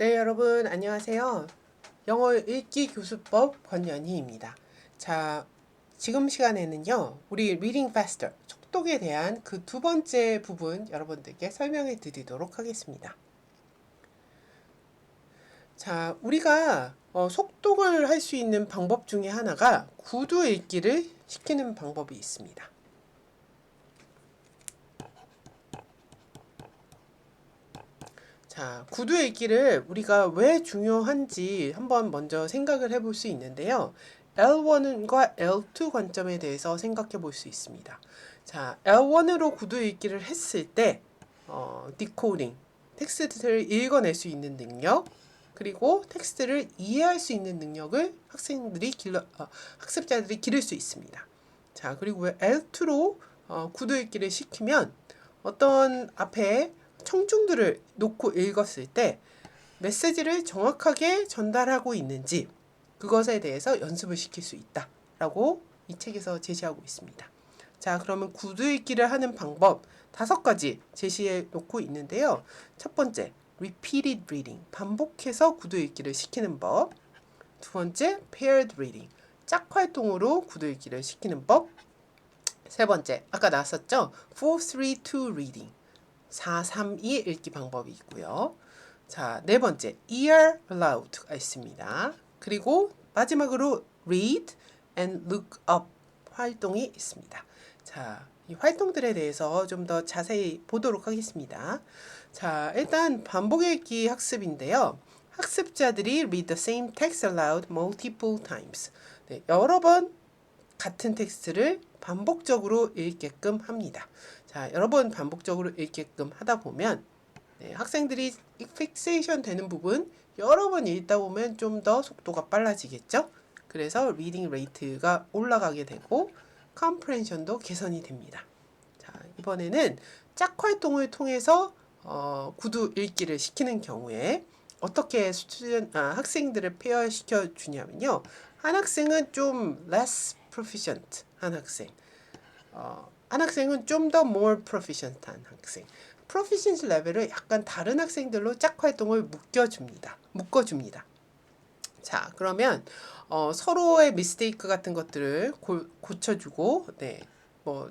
네, 여러분 안녕하세요. 영어 읽기 교수법 권연희입니다. 자, 지금 시간에는요, 우리 Reading Faster, 촉독에 대한 그 두 번째 부분 여러분들께 설명해 드리도록 하겠습니다. 자, 우리가 속독을 할 수 있는 방법 중에 하나가 구두 읽기를 시키는 방법이 있습니다. 자, 구두 읽기를 우리가 왜 중요한지 한번 먼저 생각을 해볼 수 있는데요. L1과 L2 관점에 대해서 생각해 볼 수 있습니다. 자, L1으로 구두 읽기를 했을 때, 디코딩, 텍스트를 읽어낼 수 있는 능력, 그리고 텍스트를 이해할 수 있는 능력을 학습자들이 기를 수 있습니다. 자, 그리고 L2로 구두 읽기를 시키면 어떤 앞에 청중들을 놓고 읽었을 때 메시지를 정확하게 전달하고 있는지 그것에 대해서 연습을 시킬 수 있다라고 이 책에서 제시하고 있습니다. 자, 그러면 구두 읽기를 하는 방법 5가지 제시해 놓고 있는데요. 첫 번째, repeated reading, 반복해서 구두 읽기를 시키는 법. 두 번째, paired reading, 짝활동으로 구두 읽기를 시키는 법. 세 번째, 아까 나왔었죠? 4-3-2 reading, 4-3-2 읽기 방법이 있고요. 자, 네 번째, ear aloud가 있습니다. 그리고 마지막으로 read and look up 활동이 있습니다. 자, 이 활동들에 대해서 좀 더 자세히 보도록 하겠습니다. 자, 일단 반복 읽기 학습인데요. 학습자들이 read the same text aloud multiple times. 네, 여러 번 같은 텍스트를 반복적으로 읽게끔 합니다. 자, 여러 번 반복적으로 읽게끔 하다 보면 학생들이 픽세이션 되는 부분 여러 번 읽다 보면 좀 더 속도가 빨라지겠죠? 그래서 리딩 레이트가 올라가게 되고 컴프레hension도 개선이 됩니다. 자, 이번에는 짝 활동을 통해서 구두 읽기를 시키는 경우에 어떻게 학생들을 페어시켜 주냐면요. 한 학생은 좀 less proficient 한 학생, 한 학생은 좀 더 more proficient 한 학생. proficiency 레벨을 약간 다른 학생들로 짝 활동을 묶어줍니다. 자, 그러면 서로의 mistake 같은 것들을 고쳐주고, 뭐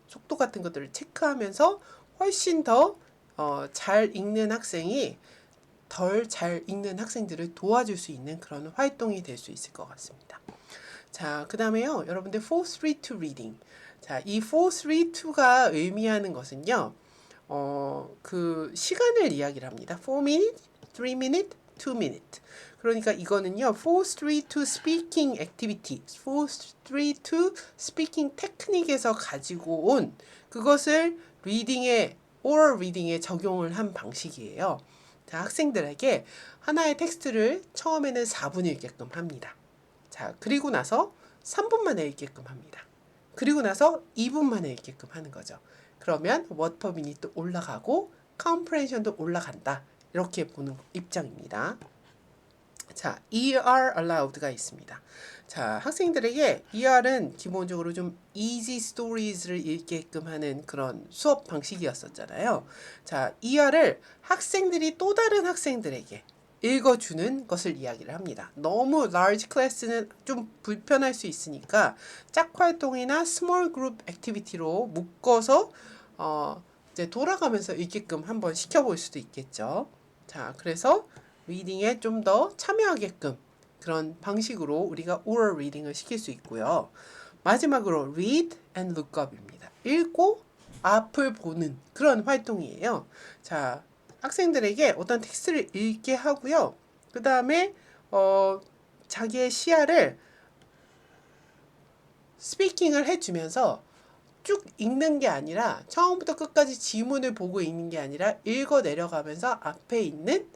속도 같은 것들을 체크하면서 훨씬 더 잘 읽는 학생이 덜 잘 읽는 학생들을 도와줄 수 있는 그런 활동이 될 수 있을 것 같습니다. 자, 그 다음에요. 여러분들 4-3-2 reading. 자, 이 4-3-2가 의미하는 것은요. 그 시간을 이야기를 합니다. 4minute, 3minute, 2minute. 그러니까 이거는요. 4-3-2 speaking activity, 4-3-2 speaking technique에서 가지고 온 그것을 oral reading에 적용을 한 방식이에요. 자, 학생들에게 하나의 텍스트를 처음에는 4분 읽게끔 합니다. 자, 그리고 나서 3분 만에 읽게끔 합니다. 그리고 나서 2분 만에 읽게끔 하는 거죠. 그러면 word per minute도 올라가고 comprehension도 올라간다. 이렇게 보는 입장입니다. 자, ER aloud가 있습니다. 자, 학생들에게 ER은 기본적으로 좀 easy stories를 읽게끔 하는 그런 수업 방식이었었잖아요. 자, ER을 학생들이 또 다른 학생들에게 읽어주는 것을 이야기를 합니다. 너무 large class는 좀 불편할 수 있으니까 짝활동이나 small group activity로 묶어서 이제 돌아가면서 읽게끔 한번 시켜볼 수도 있겠죠. 자, 그래서 리딩에 좀 더 참여하게끔 그런 방식으로 우리가 oral reading을 시킬 수 있고요. 마지막으로 read and look up입니다. 읽고 앞을 보는 그런 활동이에요. 자, 학생들에게 어떤 텍스트를 읽게 하고요. 그 다음에 자기의 시야를 스피킹을 해주면서 쭉 읽는 게 아니라 처음부터 끝까지 지문을 보고 읽는 게 아니라 읽어 내려가면서 앞에 있는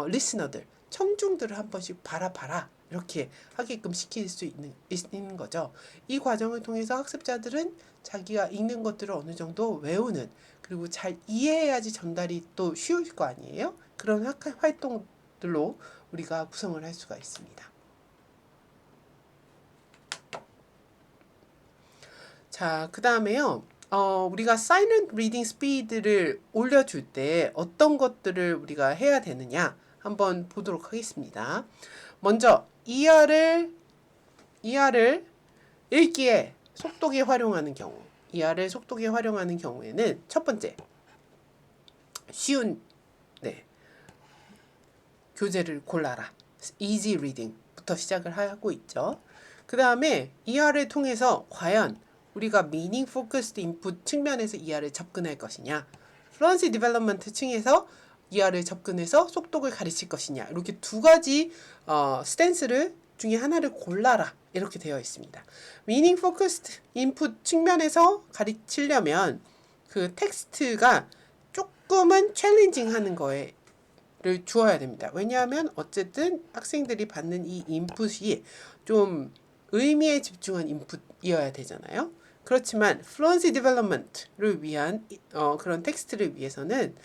리스너들, 청중들을 한 번씩 바라봐라 이렇게 하게끔 시킬 수 있는 거죠. 이 과정을 통해서 학습자들은 자기가 읽는 것들을 어느 정도 외우는 그리고 잘 이해해야지 전달이 또 쉬울 거 아니에요? 그런 활동들로 우리가 구성을 할 수가 있습니다. 자, 그 다음에요. 우리가 silent reading speed를 올려줄 때 어떤 것들을 우리가 해야 되느냐 한번 보도록 하겠습니다. 먼저 ER을 읽기에 속독에 활용하는 경우, ER을 속독에 활용하는 경우에는 첫 번째 쉬운 교재를 골라라. easy reading부터 시작을 하고 있죠. 그 다음에 ER을 통해서 과연 우리가 meaning focused input 측면에서 ER을 접근할 것이냐, fluency development 층에서 ER을 접근해서 속독을 가르칠 것이냐, 이렇게 두 가지 스탠스를 중에 하나를 골라라 이렇게 되어 있습니다. meaning focused input 측면에서 가르치려면 그 텍스트가 조금은 챌린징 하는 거에 를 주어야 됩니다. 왜냐하면 어쨌든 학생들이 받는 이 인풋이 좀 의미에 집중한 인풋이어야 되잖아요. 그렇지만 fluency development를 위한 그런 텍스트를 위해서는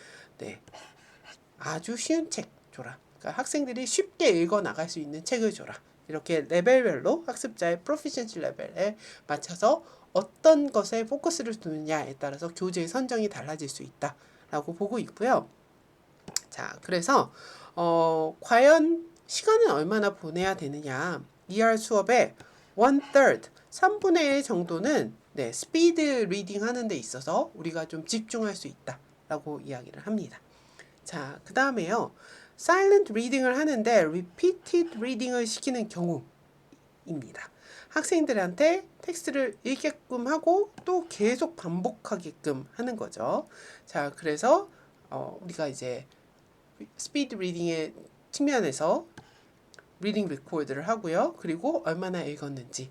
아주 쉬운 책 줘라. 그러니까 학생들이 쉽게 읽어 나갈 수 있는 책을 줘라. 이렇게 레벨별로 학습자의 프로피션시 레벨에 맞춰서 어떤 것에 포커스를 두느냐에 따라서 교재의 선정이 달라질 수 있다라고 보고 있고요. 자, 그래서 과연 시간은 얼마나 보내야 되느냐? ER 수업의 1/3, 3분의 1 정도는 스피드 리딩 하는 데 있어서 우리가 좀 집중할 수 있다라고 이야기를 합니다. 자, 그 다음에요. silent reading을 하는데 repeated reading을 시키는 경우입니다. 학생들한테 텍스트를 읽게끔 하고 또 계속 반복하게끔 하는 거죠. 자, 그래서 우리가 이제 스피드 리딩의 측면에서 리딩 레코드를 하고요. 그리고 얼마나 읽었는지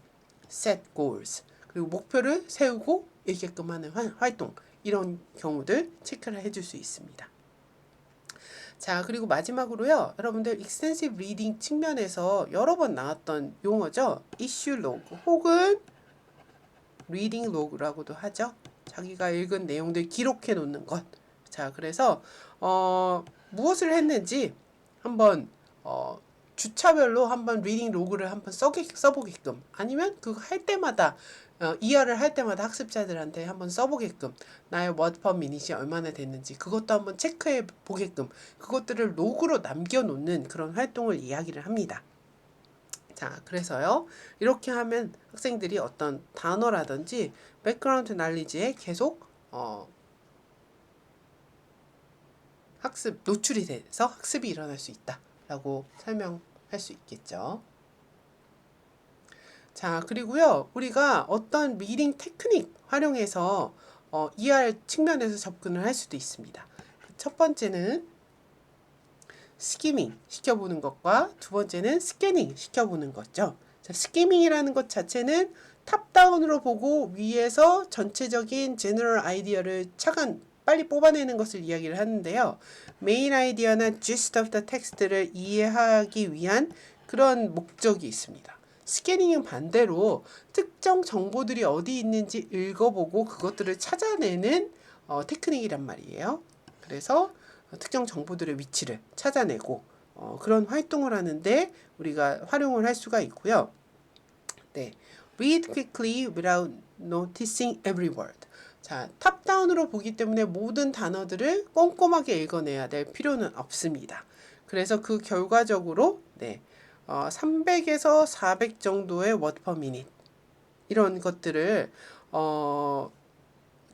set goals, 그리고 목표를 세우고 읽게끔 하는 활동, 이런 경우들 체크를 해줄 수 있습니다. 자, 그리고 마지막으로요. 여러분들 extensive reading 측면에서 여러 번 나왔던 용어죠. issue log 혹은 reading log라고도 하죠. 자기가 읽은 내용들 기록해 놓는 것. 자, 그래서 무엇을 했는지 한번 주차별로 한번 리딩 로그를 한번 써보게끔, 아니면 그거 할 때마다 ER을 할 때마다 학습자들한테 한번 써보게끔, 나의 word per minute이 얼마나 됐는지 그것도 한번 체크해 보게끔, 그것들을 로그로 남겨놓는 그런 활동을 이야기를 합니다. 자, 그래서요, 이렇게 하면 학생들이 어떤 단어라든지 백그라운드 날리지에 계속 학습 노출이 돼서 학습이 일어날 수 있다라고 설명할 수 있겠죠. 자, 그리고요, 우리가 어떤 리딩 테크닉 활용해서 ER 측면에서 접근을 할 수도 있습니다. 첫 번째는 스키밍 시켜보는 것과 두 번째는 스캐닝 시켜보는 거죠. 자, 스키밍이라는 것 자체는 탑다운으로 보고 위에서 전체적인 제너럴 아이디어를 차근 빨리 뽑아내는 것을 이야기를 하는데요. 메인 아이디어나 gist of the text를 이해하기 위한 그런 목적이 있습니다. 스캐닝은 반대로 특정 정보들이 어디 있는지 읽어보고 그것들을 찾아내는 테크닉이란 말이에요. 그래서 특정 정보들의 위치를 찾아내고 그런 활동을 하는데 우리가 활용을 할 수가 있고요. Read quickly without noticing every word. 자, 탑다운으로 보기 때문에 모든 단어들을 꼼꼼하게 읽어내야 될 필요는 없습니다. 그래서 그 결과적으로 300에서 400 정도의 word per minute 이런 것들을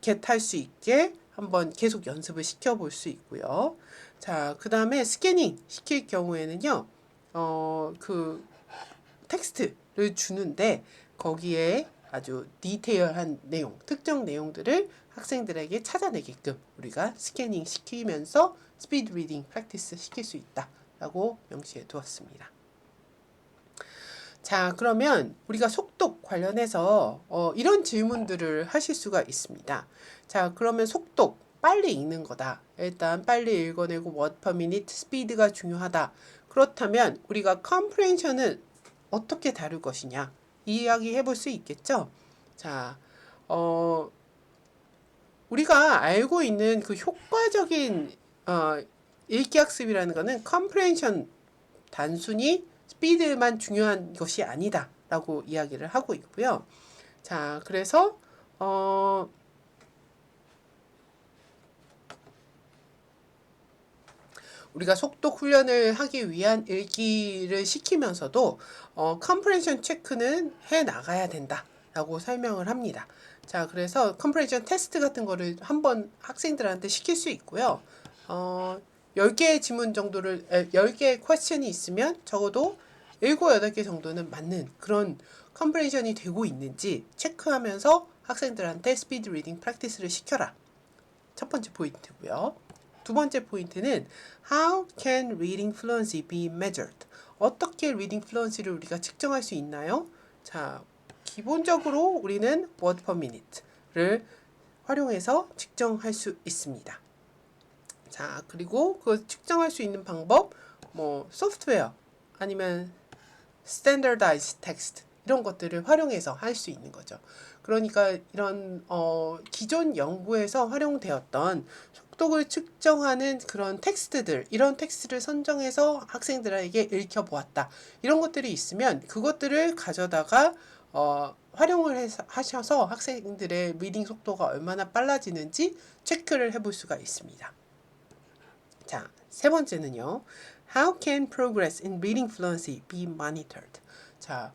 겟할 수 있게 한번 계속 연습을 시켜볼 수 있고요. 자, 그 다음에 스캐닝 시킬 경우에는요, 그 텍스트를 주는데 거기에 아주 디테일한 내용, 특정 내용들을 학생들에게 찾아내게끔 우리가 스캐닝 시키면서 스피드 리딩 프랙티스 시킬 수 있다라고 명시해 두었습니다. 자, 그러면 우리가 속독 관련해서 이런 질문들을 하실 수가 있습니다. 자, 그러면 속독, 빨리 읽는 거다. 일단 빨리 읽어내고 word per minute 스피드가 중요하다. 그렇다면 우리가 comprehension은 어떻게 다룰 것이냐 이야기 해볼 수 있겠죠. 자, 우리가 알고 있는 그 효과적인 읽기 학습이라는 것은 comprehension 단순히 스피드만 중요한 것이 아니다 라고 이야기를 하고 있고요. 자, 그래서 우리가 속독 훈련을 하기 위한 읽기를 시키면서도 컴프레hen션 체크는 해 나가야 된다라고 설명을 합니다. 자, 그래서 컴프레hen션 테스트 같은 거를 한번 학생들한테 시킬 수 있고요. 10개의 지문 정도를 10개의 퀘스천이 있으면 적어도 7, 8개 정도는 맞는 그런 컴프레hen션이 되고 있는지 체크하면서 학생들한테 스피드 리딩 프랙티스를 시켜라. 첫 번째 포인트고요. 두 번째 포인트는 How can reading fluency be measured? 어떻게 reading fluency를 우리가 측정할 수 있나요? 자, 기본적으로 우리는 word per minute를 활용해서 측정할 수 있습니다. 자, 그리고 그 측정할 수 있는 방법, 소프트웨어 아니면 standardized text 이런 것들을 활용해서 할 수 있는 거죠. 그러니까 이런 기존 연구에서 활용되었던 속독을 측정하는 그런 텍스트들, 이런 텍스트를 선정해서 학생들에게 읽혀보았다. 이런 것들이 있으면 그것들을 가져다가 활용을 하셔서 학생들의 리딩 속도가 얼마나 빨라지는지 체크를 해볼 수가 있습니다. 자, 세 번째는요. How can progress in reading fluency be monitored? 자,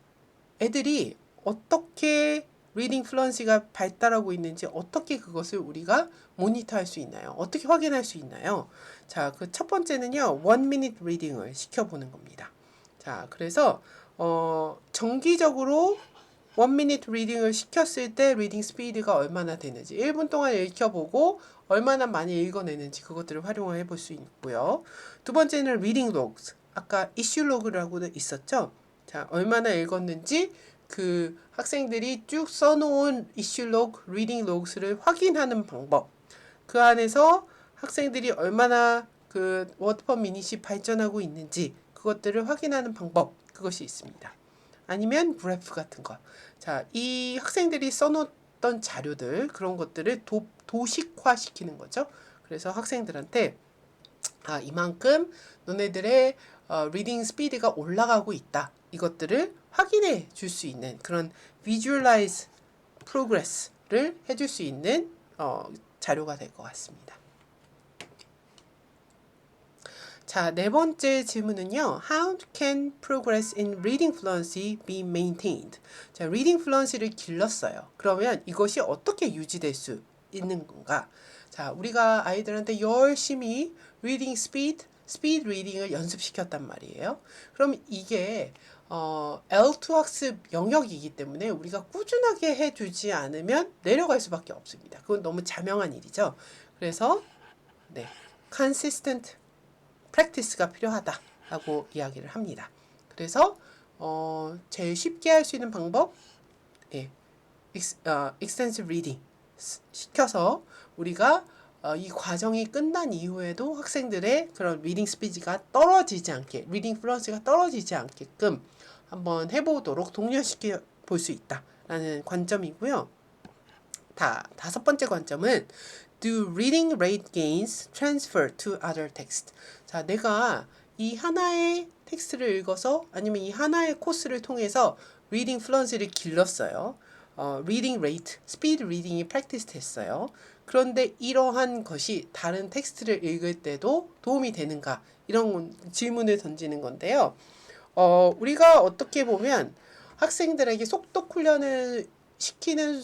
애들이 어떻게 리딩 플루언시가 발달하고 있는지 어떻게 그것을 우리가 모니터할 수 있나요? 어떻게 확인할 수 있나요? 자, 그 첫 번째는요. 1minute 리딩을 시켜보는 겁니다. 자, 그래서 정기적으로 1minute 리딩을 시켰을 때 리딩 스피드가 얼마나 되는지 1분 동안 읽혀보고 얼마나 많이 읽어내는지 그것들을 활용을 해볼 수 있고요. 두 번째는 reading logs. 아까 issue log라고도 있었죠? 자, 얼마나 읽었는지 그 학생들이 쭉 써놓은 issue log, reading logs를 확인하는 방법. 그 안에서 학생들이 얼마나 그 word per minute이 발전하고 있는지 그것들을 확인하는 방법. 그것이 있습니다. 아니면 그래프 같은 거. 자, 이 학생들이 써놓던 자료들 그런 것들을 도식화 시키는 거죠. 그래서 학생들한테 이만큼 너네들의 리딩 스피드가 올라가고 있다. 이것들을 확인해 줄 수 있는 그런 visualize progress를 해줄 수 있는 자료가 될 것 같습니다. 자, 네 번째 질문은요. How can progress in reading fluency be maintained? 자, reading fluency를 길렀어요. 그러면 이것이 어떻게 유지될 수 있는 건가? 자, 우리가 아이들한테 열심히 reading speed reading을 연습시켰단 말이에요. 그럼 이게 L2 학습 영역이기 때문에 우리가 꾸준하게 해주지 않으면 내려갈 수밖에 없습니다. 그건 너무 자명한 일이죠. 그래서 consistent practice가 필요하다라고 이야기를 합니다. 그래서 제일 쉽게 할 수 있는 방법, extensive reading 시켜서 우리가 이 과정이 끝난 이후에도 학생들의 그런 리딩 스피드가 떨어지지 않게, 리딩 플루언시가 떨어지지 않게끔 한번 해보도록 독려시켜 볼 수 있다라는 관점이고요. 다섯 번째 관점은 Do reading rate gains transfer to other text? 자, 내가 이 하나의 텍스트를 읽어서 아니면 이 하나의 코스를 통해서 reading fluency를 길렀어요. reading rate, speed reading이 practice 됐어요. 그런데 이러한 것이 다른 텍스트를 읽을 때도 도움이 되는가? 이런 질문을 던지는 건데요. 우리가 어떻게 보면 학생들에게 속독 훈련을 시키는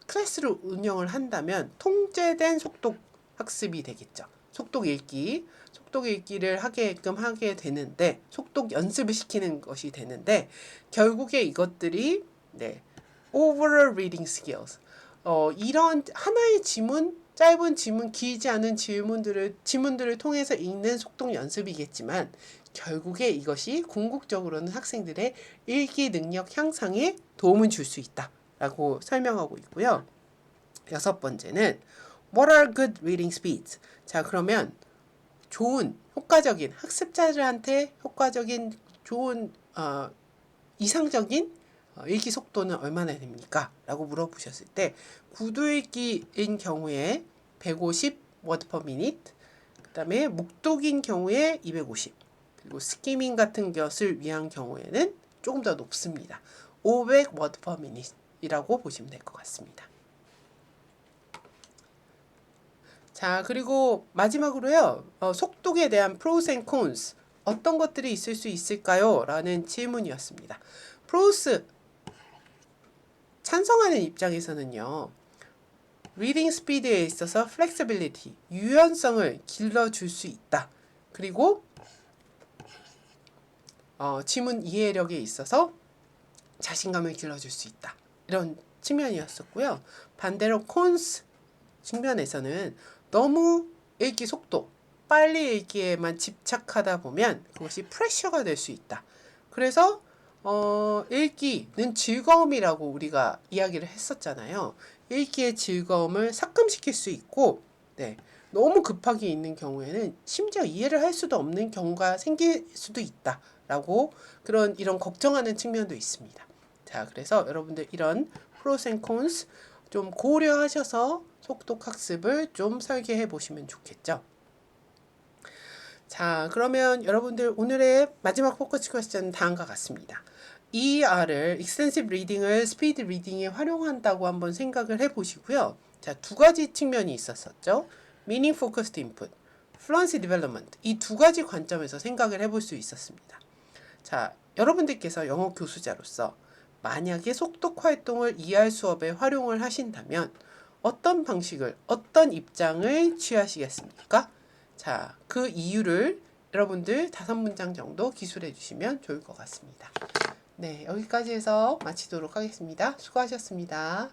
클래스를 운영을 한다면 통제된 속독 학습이 되겠죠. 속독 읽기를 하게끔 하게 되는데 속독 연습을 시키는 것이 되는데 결국에 이것들이 overall reading skills 이런 하나의 지문 짧은 지문 길지 않은 지문들을 통해서 읽는 속독 연습이겠지만 결국에 이것이 궁극적으로는 학생들의 읽기 능력 향상에 도움을 줄 수 있다라고 설명하고 있고요. 여섯 번째는 What are good reading speeds? 자, 그러면 좋은 효과적인 학습자들한테 효과적인 좋은 이상적인 읽기 속도는 얼마나 됩니까? 라고 물어보셨을 때 구두 읽기인 경우에 150 word per minute, 그 다음에 묵독인 경우에 250, 그리고 스키밍 같은 것을 위한 경우에는 조금 더 높습니다. 500 word per minute 이라고 보시면 될 것 같습니다. 자, 그리고 마지막으로요. 속독에 대한 pros and cons 어떤 것들이 있을 수 있을까요? 라는 질문이었습니다. pros 찬성하는 입장에서는요. 리딩 스피드에 있어서 flexibility, 유연성을 길러줄 수 있다. 그리고 지문 이해력에 있어서 자신감을 길러줄 수 있다. 이런 측면이었었고요. 반대로 cons 측면에서는 너무 읽기 속도, 빨리 읽기에만 집착하다 보면 그것이 프레셔가 될 수 있다. 그래서 읽기는 즐거움이라고 우리가 이야기를 했었잖아요. 읽기의 즐거움을 삭감시킬 수 있고, 네, 너무 급하게 읽는 경우에는 심지어 이해를 할 수도 없는 경우가 생길 수도 있다라고 이런 걱정하는 측면도 있습니다. 자, 그래서 여러분들 이런 프로스 앤 콘스 좀 고려하셔서 속독 학습을 좀 설계해 보시면 좋겠죠. 자, 그러면 여러분들 오늘의 마지막 포커스 퀘스천은 다음과 같습니다. ER을 Extensive Reading을 Speed Reading에 활용한다고 한번 생각을 해보시고요. 자, 두 가지 측면이 있었었죠. Meaning Focused Input, Fluency Development 이 두 가지 관점에서 생각을 해볼 수 있었습니다. 자, 여러분들께서 영어 교수자로서 만약에 속독 활동을 ER 수업에 활용을 하신다면 어떤 방식을, 어떤 입장을 취하시겠습니까? 자, 그 이유를 여러분들 5문장 정도 기술해 주시면 좋을 것 같습니다. 네, 여기까지 해서 마치도록 하겠습니다. 수고하셨습니다.